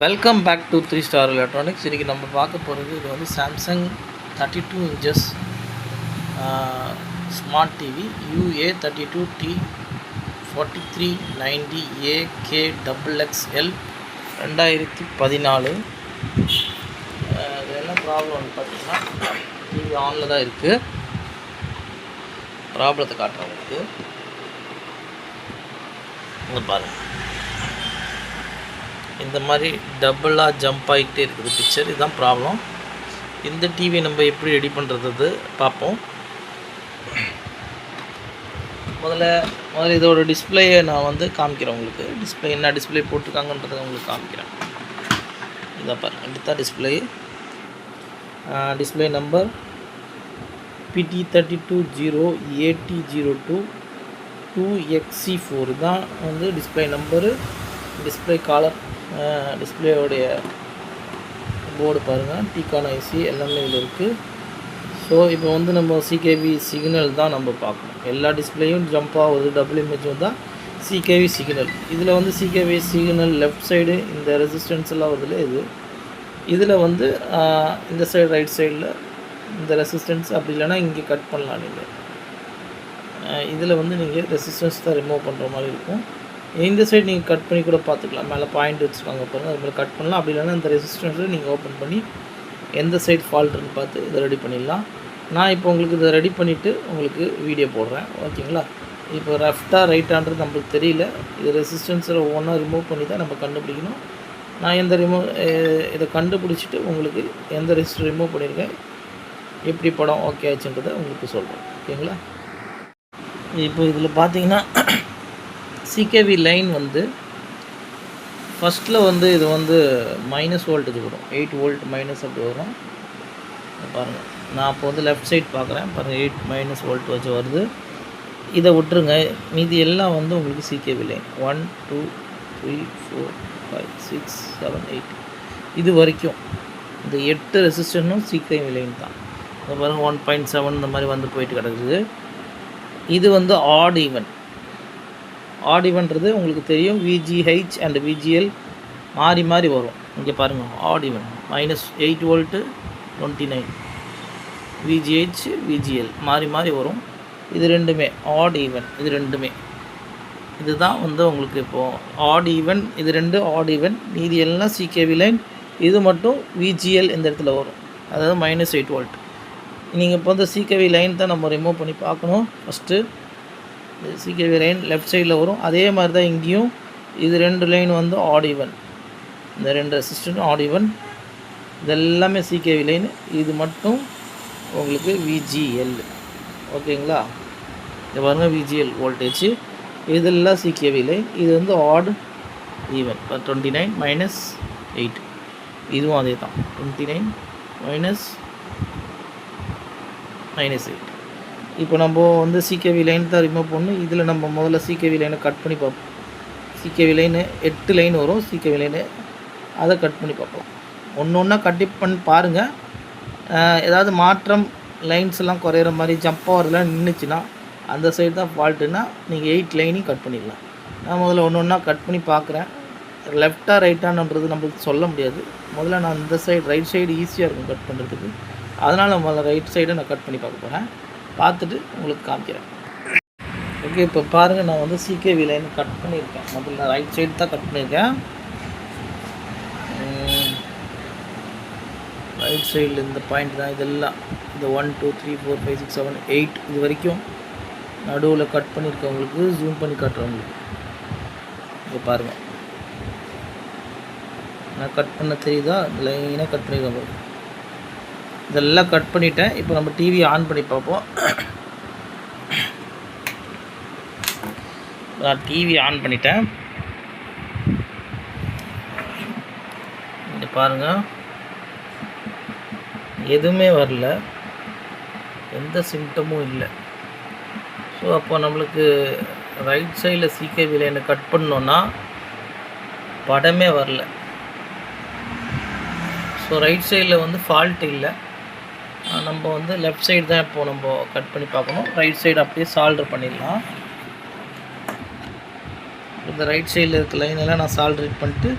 Welcome back to 3 star electronics. இன்றைக்கி நம்ம பார்க்க போகிறது இது வந்து Samsung 32 inches smart TV UA32T 4390AKXXL 2014. இது என்ன ப்ராப்ளம்னு பார்த்தீங்கன்னா, டிவி ஆனில் தான் இருக்குது. ப்ராப்ளத்தை காட்டுறவங்களுக்கு இங்கே பாருங்கள், இந்த மாதிரி டபுளாக ஜம்ப் ஆகிட்டே இருக்குது பிக்சர். இதுதான் ப்ராப்ளம். இந்த டிவி நம்ம எப்படி ரெடி பண்ணுறது பார்ப்போம். முதல்ல இதோட டிஸ்பிளேயை நான் வந்து காமிக்கிறேன் உங்களுக்கு. டிஸ்பிளே என்ன டிஸ்பிளே போட்டிருக்காங்கன்றதை உங்களுக்கு காமிக்கிறேன். இதை பாருங்கள், இப்படி தான் டிஸ்பிளே நம்பர் PT320AT02 2XC4 தான் வந்து டிஸ்பிளே நம்பரு. டிஸ்பிளே காலர், டிஸ்பிளேயோடைய போர்டு பாருங்கள், டிகான் ஐசி எல்லாமே இதில் இருக்குது. ஸோ இப்போ வந்து நம்ம சிகேவி சிக்னல் தான் நம்ம பார்க்கணும். எல்லா டிஸ்பிளேயும் ஜம்ப் ஆகுது, டபுள் இமேஜ் தான் சிகேவி சிக்னல். இதில் வந்து சிகேவி சிக்னல் லெஃப்ட் சைடு இந்த ரெசிஸ்டன்ஸ் எல்லாம் வருதுல, இதில் வந்து இந்த சைடு ரைட் சைடில் இந்த ரெசிஸ்டன்ஸ், அப்படி இல்லைனா இங்கே கட் பண்ணலாம். நீங்கள் இதில் வந்து நீங்கள் ரெசிஸ்டன்ஸ் தான் ரிமூவ் பண்ணுற மாதிரி இருக்கும். இந்த சைடு நீங்கள் கட் பண்ணி கூட பார்த்துக்கலாம். மேலே பாயிண்ட் வச்சுருக்காங்க பாருங்கள், அது மேலே கட் பண்ணலாம். அப்படி இல்லைனா இந்த ரெசிஸ்டன்ஸை நீங்கள் ஓப்பன் பண்ணி எந்த சைடு ஃபால்ட்டுன்னு பார்த்து இதை ரெடி பண்ணிடலாம். நான் இப்போ உங்களுக்கு இதை ரெடி பண்ணிவிட்டு உங்களுக்கு வீடியோ போடுறேன், ஓகேங்களா? இப்போ லெஃப்டாக ரைட்டான்றது நம்மளுக்கு தெரியல. இது ரெசிஸ்டன்ஸில் ஒவ்வொன்றா ரிமூவ் பண்ணி தான் நம்ம கண்டுபிடிக்கணும். நான் இதை கண்டுபிடிச்சிட்டு உங்களுக்கு எந்த ரெசிஸ்டர் ரிமூவ் பண்ணியிருக்கேன், எப்படி படம் ஓகே ஆச்சுன்றதை உங்களுக்கு சொல்கிறேன், ஓகேங்களா? இப்போ இதில் பார்த்தீங்கன்னா சிகேவி லைன் வந்து ஃபஸ்ட்டில் வந்து இது வந்து மைனஸ் வோல்ட்டுக்கு வரும், 8 வோல்ட் மைனஸ் அப்படி வரும் பாருங்கள். நான் இப்போ வந்து லெஃப்ட் சைட் பார்க்குறேன் பாருங்கள், 8 மைனஸ் வோல்ட் வச்சு வருது. இதை விட்டுருங்க, மீதி எல்லாம் வந்து உங்களுக்கு சிகேவி லைன் 1 2 3 4 5 6 7 8 இது வரைக்கும் இந்த 8 ரெசிஸ்டன்ஸும் சிகேவி லைன் தான். இது பாருங்கள் 1.7 இந்த மாதிரி வந்து போயிட்டு கிடக்குது. இது வந்து ஆட் ஈவன்றது உங்களுக்கு தெரியும். VGH அண்ட் VGL மாறி மாறி வரும். இங்கே பாருங்கள், at even -8 volt 29, VGH VGL மாறி மாறி வரும். இது ரெண்டுமே ஆட் ஈவன். இது ரெண்டுமே இதுதான் வந்து உங்களுக்கு இப்போது ஆட் ஈவன். இது ரெண்டு ஆட் ஈவன், மீதி எல்லாம் சிகேவி லைன். இது மட்டும் VGL இந்த இடத்துல வரும், அதாவது -8 வோல்ட். நீங்கள் இப்போ வந்து சிகேவி லைன் தான் நம்ம ரிமூவ் பண்ணி பார்க்கணும். ஃபஸ்ட்டு சிகேவி லைன் லெஃப்ட் சைடில் வரும். அதே மாதிரி தான் இங்கேயும் இது 2 லைன் வந்து ஆட் ஈவன், இந்த 2 ரெசிஸ்டன்ட் ஆட் ஈவன். இது எல்லாமே சிகேவி லைன். இது மட்டும் உங்களுக்கு VGL, ஓகேங்களா? இது பாருங்கள், VGL வோல்டேஜ். இதெல்லாம் சிகேவி லைன். இது வந்து ஆட் ஈவன் 29 -8. இதுவும் அதே தான், 29 -8. இப்போ நம்ம வந்து சிகேவி லைன் தான் ரிமூவ் பண்ணணும். இதில் நம்ம முதல்ல சிகேவி லைனை கட் பண்ணி பார்ப்போம். சிகேவி லைனு 8 லைன் வரும் சிகேவி லைனு, அதை கட் பண்ணி பார்ப்போம். ஒன்று ஒன்றா கட் பண்ணி பாருங்கள். ஏதாவது மாற்றம் லைன்ஸ் எல்லாம் குறையிற மாதிரி ஜம்ப் ஆகிறதுலாம் நின்றுச்சுன்னா அந்த சைடு தான் ஃபால்ட்டுன்னா நீங்கள் 8 லைனையும் கட் பண்ணிடலாம். நான் முதல்ல ஒன்று ஒன்றா கட் பண்ணி பார்க்குறேன். லெஃப்டாக ரைட்டானன்றது நம்மளுக்கு சொல்ல முடியாது. முதல்ல நான் இந்த சைடு ரைட் சைடு ஈஸியாக இருக்கும் கட் பண்ணுறதுக்கு, அதனால் முதல்ல ரைட் சைடை நான் கட் பண்ணி பார்க்க போகிறேன். பார்த்துட்டு உங்களுக்கு காமிக்கிறேன். ஓகே, இப்போ பாருங்கள், நான் வந்து சிகேவி லைன் கட் பண்ணியிருக்கேன். முதல்ல ரைட் சைடு தான் கட் பண்ணியிருக்கேன். ரைட் சைடில் இந்த பாயிண்ட் தான் இதெல்லாம். இந்த 1 2 3 4 5 6 7 8 இது வரைக்கும் நடுவில் கட் பண்ணியிருக்கவங்களுக்கு ஜூம் பண்ணி காட்டுறவங்களுக்கு இப்போ பாருங்கள், நான் கட் பண்ண தெரியுதா? லைனாக கட் பண்ணியிருக்கேன். இதெல்லாம் கட் பண்ணிட்டேன். இப்போ நம்ம டிவி ஆன் பண்ணி பார்ப்போம். நான் டிவி ஆன் பண்ணிட்டேன். இங்கே பாருங்கள், எதுவுமே வரல, எந்த சிம்டமும் இல்லை. ஸோ அப்போ நம்மளுக்கு ரைட் சைடில் சிகேவி லைனை கட் பண்ணோன்னா படமே வரல. ஸோ ரைட் சைடில் வந்து ஃபால்ட் இல்லை. நம்ம வந்து லெஃப்ட் சைடு தான் இப்போது நம்ம கட் பண்ணி பார்க்கணும். ரைட் சைடு அப்படியே சால்டர் பண்ணிடலாம். இந்த ரைட் சைடில் இருக்க லைனெல்லாம் நான் சால்ட்ரேட் பண்ணிட்டு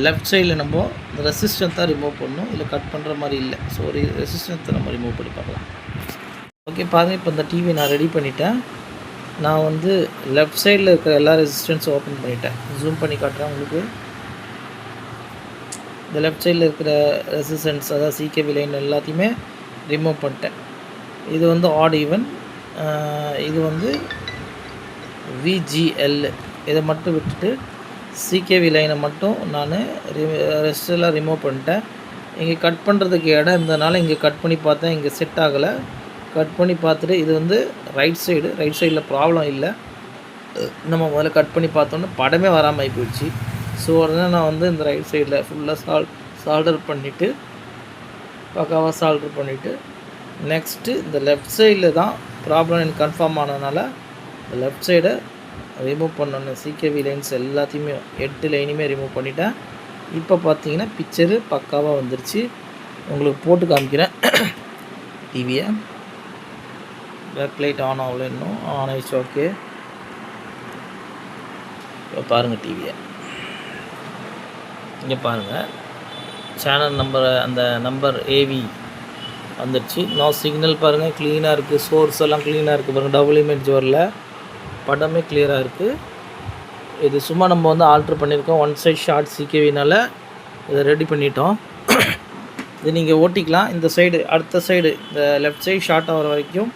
லெஃப்ட் சைடில் நம்ம ரெசிஸ்டன்ஸ் தான் ரிமூவ் பண்ணணும், இல்லை கட் பண்ணுற மாதிரி இல்லை. ஸோ ஒரு ரெசிஸ்டன்ஸை நம்ம ரிமூவ் பண்ணி பார்க்கலாம். ஓகே பாருங்கள், இப்போ இந்த டிவி நான் ரெடி பண்ணிட்டேன். நான் வந்து லெஃப்ட் சைடில் இருக்கிற எல்லா ரெசிஸ்டன்ஸும் ஓப்பன் பண்ணிட்டேன். ஜூம் பண்ணி காட்டுறேன் உங்களுக்கு. இந்த லெஃப்ட் சைடில் இருக்கிற ரெசிஸ்டன்ஸ், அதாவது சிகேவி லைன் எல்லாத்தையுமே ரிமூவ் பண்ணிட்டேன். இது வந்து ஆட் ஈவன், இது வந்து விஜிஎல், இதை மட்டும் விட்டுட்டு சிகேவி லைனை மட்டும் நான் ரெஸ்டெல்லாம் ரிமூவ் பண்ணிட்டேன். இங்கே கட் பண்ணுறதுக்கு இடம் இருந்ததுனால இங்கே கட் பண்ணி பார்த்தேன், இங்கே செட் ஆகலை. கட் பண்ணி பார்த்துட்டு இது வந்து ரைட் சைடில் ப்ராப்ளம் இல்லை. நம்ம முதல்ல கட் பண்ணி பார்த்தோன்னா படமே வராமல் போயிடுச்சு. ஸோ உடனே நான் வந்து இந்த ரைட் சைடில் ஃபுல்லாக சால்டர் பண்ணிவிட்டு பக்காவாக சால்டர் பண்ணிவிட்டு நெக்ஸ்ட்டு இந்த லெஃப்ட் சைடில் தான் ப்ராப்ளம் எனக்கு கன்ஃபார்ம் ஆனதுனால இந்த லெஃப்ட் சைடை ரிமூவ் பண்ணணும். சிகேவி லைன்ஸ் எல்லாத்தையுமே 8 லைனுமே ரிமூவ் பண்ணிட்டேன். இப்போ பார்த்தீங்கன்னா பிக்சரு பக்காவாக வந்துருச்சு. உங்களுக்கு போட்டு காமிக்கிறேன். டிவியை பேக் லைட் ஆன் ஆகல, இன்னும் ஆன் ஆயிடுச்சு. ஓகே, இப்போ பாருங்கள் டிவியை. இங்கே பாருங்கள், சேனல் நம்பர், அந்த நம்பர் ஏவி வந்துடுச்சு. நான் சிக்னல் பாருங்கள் க்ளீனாக இருக்குது, சோர்ஸ் எல்லாம் க்ளீனாக இருக்குது பாருங்கள், டபுள் இமேஜ் வரல, படமே கிளியராக இருக்குது. இது சும்மா நம்ம வந்து ஆல்ட்ரு பண்ணியிருக்கோம், ஒன் சைட் ஷார்ட் சிகேவினால் இதை ரெடி பண்ணிட்டோம். இது நீங்கள் ஓட்டிக்கலாம். இந்த சைடு, அடுத்த சைடு, இந்த லெஃப்ட் சைடு ஷார்ட் ஆகிற வரைக்கும்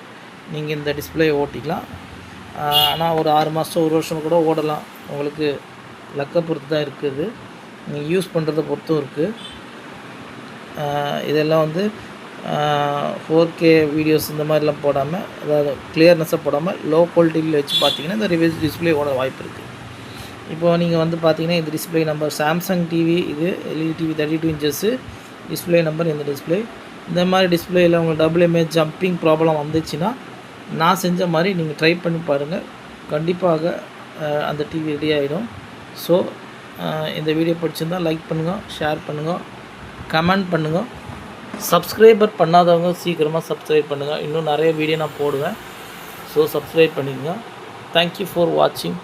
நீங்கள் இந்த டிஸ்பிளே ஓட்டிக்கலாம். ஆனால் ஒரு 6 மாதம் 1 வருஷம் கூட ஓடலாம். உங்களுக்கு லக்கை பொறுத்து தான் இருக்குது, நீங்கள் யூஸ் பண்ணுறத பொறுத்தும் இருக்குது. இதெல்லாம் வந்து 4K வீடியோஸ் இந்த மாதிரிலாம் போடாமல், அதாவது கிளியர்னஸாக போடாமல் லோ குவாலிட்டியில் வச்சு பார்த்தீங்கன்னா இந்த ரிவ்யூஸ் டிஸ்பிளே ஓட வாய்ப்பு இருக்குது. இப்போது நீங்கள் வந்து பார்த்தீங்கன்னா இந்த டிஸ்பிளே நம்பர் சாம்சங் டிவி, இது LED TV 32 inches display number. இந்த டிஸ்பிளே, இந்த மாதிரி டிஸ்பிளேயில் உங்களுக்கு டபுள் இமேஜ் ஜம்பிங் ப்ராப்ளம் வந்துச்சுன்னா நான் செஞ்ச மாதிரி நீங்கள் ட்ரை பண்ணி பாருங்கள், கண்டிப்பாக அந்த டிவி ரெடி ஆகிடும். ஸோ இந்த வீடியோ பிடிச்சிருந்தால் லைக் பண்ணுங்கள், ஷேர் பண்ணுங்கள், கமெண்ட் பண்ணுங்கள். சப்ஸ்கிரைபர் பண்ணாதவங்க சீக்கிரமாக சப்ஸ்கிரைப் பண்ணுங்கள். இன்னும் நிறைய வீடியோ நான் போடுவேன். ஸோ சப்ஸ்கிரைப் பண்ணிக்கோங்க. தேங்க்யூ ஃபார் வாட்சிங்.